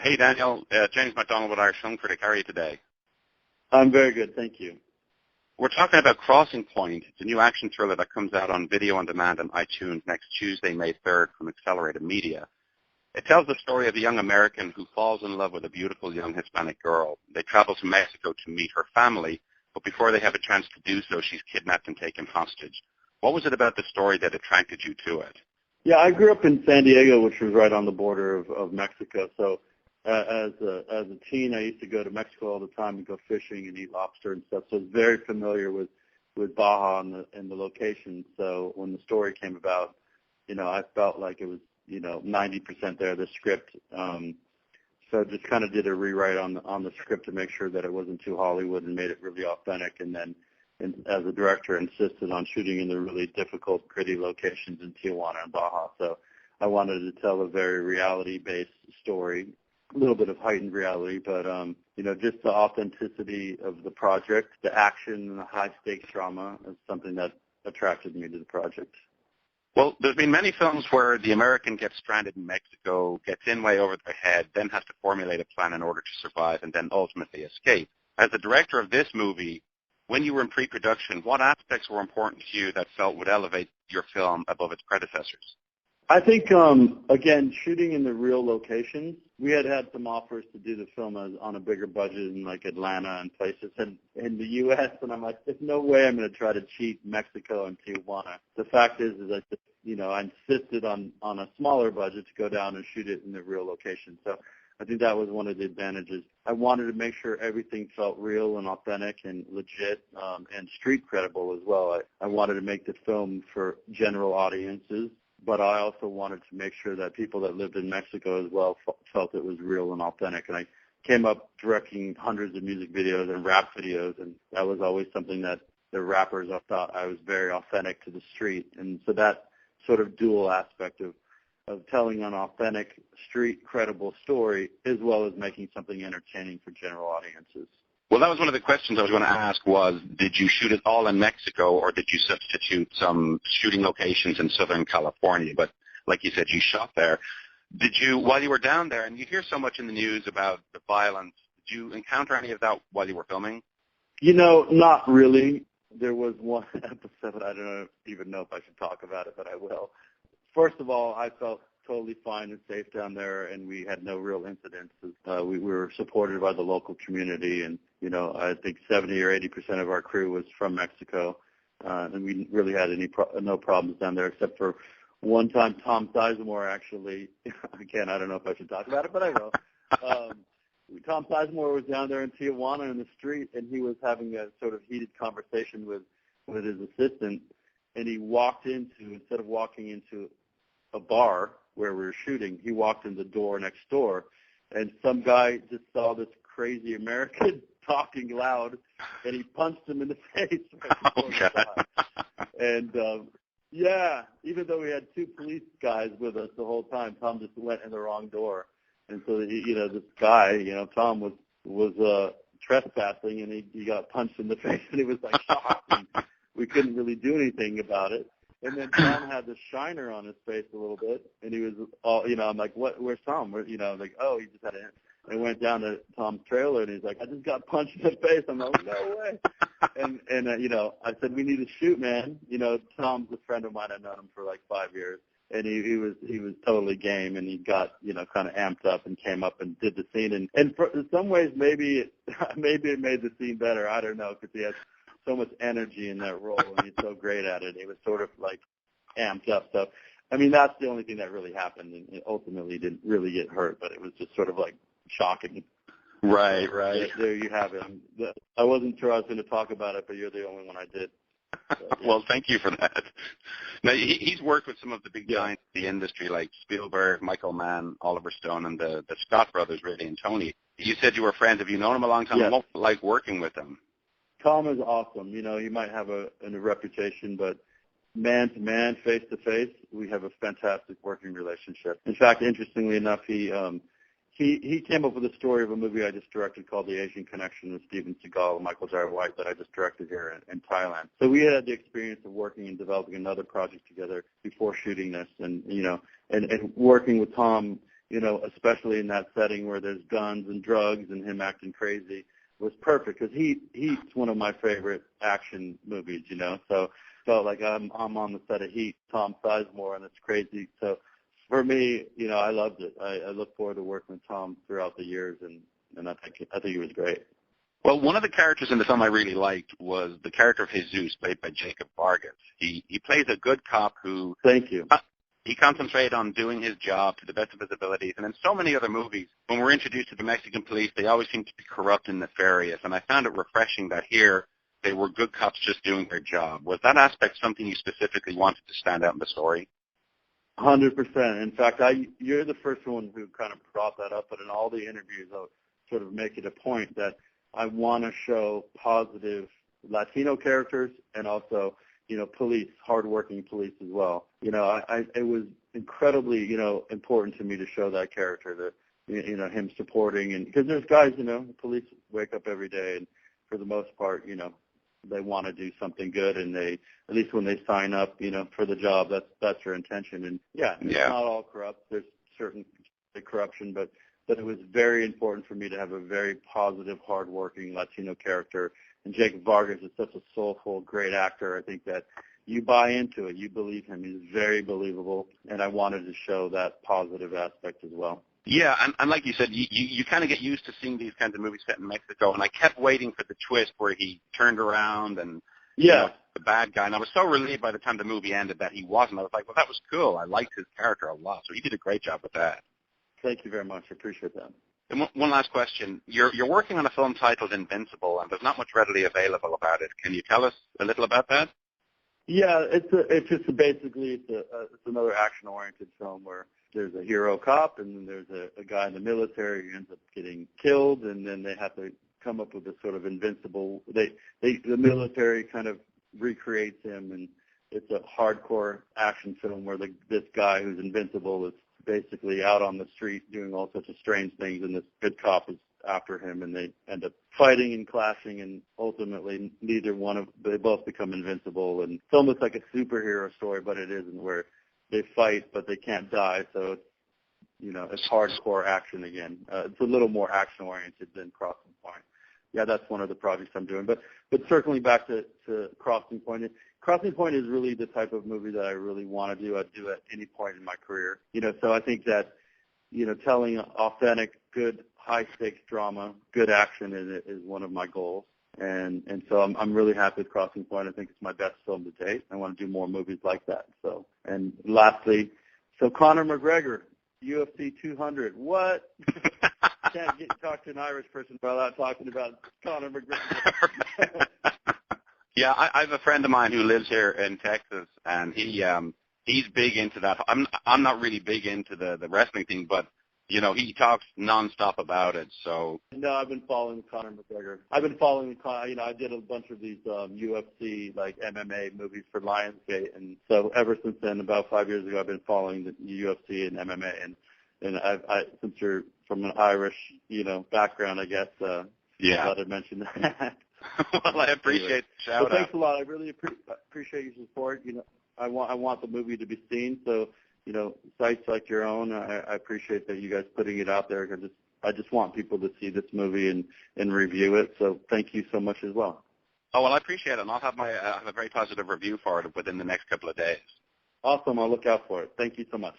Hey, Daniel. James McDonald with Irish Film Critic. How are you today? I'm very good, thank you. We're talking about Crossing Point. It's a new action thriller that comes out on video on demand on iTunes next Tuesday, May 3rd from Accelerated Media. It tells the story of a young American who falls in love with a beautiful young Hispanic girl. They travel to Mexico to meet her family, but before they have a chance to do so, she's kidnapped and taken hostage. What was it about the story that attracted you to it? Yeah, I grew up in San Diego, which was right on the border of Mexico. So as a teen, I used to go to Mexico all the time and go fishing and eat lobster and stuff. So I was very familiar with Baja and the location. So when the story came about, I felt like it was 90% there, the script. So just kind of did a rewrite on the script to make sure that it wasn't too Hollywood and made it really authentic. And then, as a director, insisted on shooting in the really difficult, gritty locations in Tijuana and Baja. So I wanted to tell a very reality-based story, a little bit of heightened reality, but just the authenticity of the project, the action and the high-stakes drama is something that attracted me to the project. Well, there's been many films where the American gets stranded in Mexico, gets in way over their head, then has to formulate a plan in order to survive, and then ultimately escape. As the director of this movie, when you were in pre-production, what aspects were important to you that felt would elevate your film above its predecessors? I think, again, shooting in the real locations, we had some offers to do the film on a bigger budget in like Atlanta and places in the U.S., and I'm like, there's no way I'm going to try to cheat Mexico and Tijuana. The fact is I insisted on a smaller budget to go down and shoot it in the real location. So I think that was one of the advantages. I wanted to make sure everything felt real and authentic and legit and street credible as well. I wanted to make the film for general audiences, but I also wanted to make sure that people that lived in Mexico as well felt it was real and authentic. And I came up directing hundreds of music videos and rap videos, and that was always something that the rappers thought I was very authentic to the street. And so that sort of dual aspect of telling an authentic, street, credible story as well as making something entertaining for general audiences. Well, that was one of the questions I was going to ask was, did you shoot it all in Mexico or did you substitute some shooting locations in Southern California? But like you said, you shot there. Did you, while you were down there, and you hear so much in the news about the violence, did you encounter any of that while you were filming? Not really. There was one episode, I don't even know if I should talk about it, but I will. First of all, I felt totally fine and safe down there, and we had no real incidents. We were supported by the local community, and I think 70 or 80% of our crew was from Mexico, and we really had no problems down there, except for one time Tom Sizemore actually. Again, I don't know if I should talk about it, but I will. Tom Sizemore was down there in Tijuana in the street, and he was having a sort of heated conversation with his assistant, and he instead of walking into a bar where we were shooting, he walked in the door next door, and some guy just saw this crazy American talking loud, and he punched him in the face right before the shot. And even though we had two police guys with us the whole time, Tom just went in the wrong door, and so this guy, Tom was trespassing, and he got punched in the face, and he was like shocked, and we couldn't really do anything about it. And then Tom had the shiner on his face a little bit, and he was all, I'm like, where's Tom? Like, oh, he just had it. I went down to Tom's trailer, and he's like, I just got punched in the face. I'm like, no way. And I said, we need to shoot, man. Tom's a friend of mine. I've known him for like 5 years, and he was totally game, and he got, kind of amped up and came up and did the scene. And in some ways, maybe it made the scene better. I don't know, because he has so much energy in that role, and he's so great at it. He was sort of like amped up. So, I mean, that's the only thing that really happened, and ultimately didn't really get hurt, but it was just sort of like shocking. Right. There you have it. I wasn't sure I was going to talk about it, but you're the only one I did. So, yeah. Well, thank you for that. Now, he's worked with some of the big giants in the industry like Spielberg, Michael Mann, Oliver Stone, and the Scott brothers, really, and Tony. You said you were friends. Have you known him a long time? Yes. What was it like working with him? Tom is awesome. He might have a reputation, but man to man, face to face, we have a fantastic working relationship. In fact, interestingly enough, he came up with a story of a movie I just directed called The Asian Connection with Steven Seagal and Michael Jai White that I just directed here in Thailand. So we had the experience of working and developing another project together before shooting this, and working with Tom especially in that setting where there's guns and drugs and him acting crazy, was perfect because Heat's one of my favorite action movies, So felt like I'm on the set of Heat, Tom Sizemore, and it's crazy. So for me, I loved it. I look forward to working with Tom throughout the years, and I think he was great. Well, one of the characters in the film I really liked was the character of Jesus, played by Jacob Vargas. He plays a good cop who... Thank you. He concentrated on doing his job to the best of his abilities. And in so many other movies, when we're introduced to the Mexican police, they always seem to be corrupt and nefarious. And I found it refreshing that here they were good cops just doing their job. Was that aspect something you specifically wanted to stand out in the story? 100%. In fact, you're the first one who kind of brought that up, but in all the interviews, I'll sort of make it a point that I want to show positive Latino characters and also, police, hardworking police as well. It was incredibly, important to me to show that character, that, him supporting, and because there's guys, police wake up every day, and for the most part, they want to do something good, and they, at least when they sign up, for the job, that's their intention. And it's not all corrupt. There's certain corruption, but it was very important for me to have a very positive, hardworking Latino character. And Jacob Vargas is such a soulful, great actor. I think that you buy into it. You believe him. He's very believable, and I wanted to show that positive aspect as well. Yeah, and like you said, you kind of get used to seeing these kinds of movies set in Mexico, and I kept waiting for the twist where he turned around and the bad guy. And I was so relieved by the time the movie ended that he wasn't. I was like, well, that was cool. I liked his character a lot, so he did a great job with that. Thank you very much. I appreciate that. And one last question. You're working on a film titled Invincible, and there's not much readily available about it. Can you tell us a little about that? Yeah, it's just basically it's another action-oriented film where there's a hero cop, and then there's a guy in the military who ends up getting killed, and then they have to come up with a sort of invincible. The military kind of recreates him, and it's a hardcore action film where this guy who's invincible is basically out on the street doing all sorts of strange things, and this good cop is after him, and they end up fighting and clashing, and ultimately they both become invincible. And it's almost like a superhero story, but it isn't, where they fight but they can't die. So it's hardcore action again. It's a little more action oriented than Crossing Point. Yeah, that's one of the projects I'm doing. But circling back to Crossing Point. Crossing Point is really the type of movie that I really want to do. I'd do at any point in my career. So I think that, telling authentic, good, high-stakes drama, good action is one of my goals. And so I'm really happy with Crossing Point. I think it's my best film to date. I want to do more movies like that. So, and lastly, Conor McGregor, UFC 200. What? Can't talk to an Irish person without talking about Conor McGregor. Yeah, I have a friend of mine who lives here in Texas, and he's big into that. I'm not really big into the wrestling thing, but he talks nonstop about it. So no, I've been following Conor McGregor. I've been following Conor. I did a bunch of these UFC like MMA movies for Lionsgate, and so ever since then, about 5 years ago, I've been following the UFC and MMA. And I since you're from an Irish background, I guess I thought I'd mention that. Well, I appreciate the shout out. Thanks a lot. I really appreciate your support. I want the movie to be seen. So, sites like your own, I appreciate that you guys putting it out there. I just want people to see this movie and review it. So thank you so much as well. Oh, well, I appreciate it. And I'll have have a very positive review for it within the next couple of days. Awesome. I'll look out for it. Thank you so much.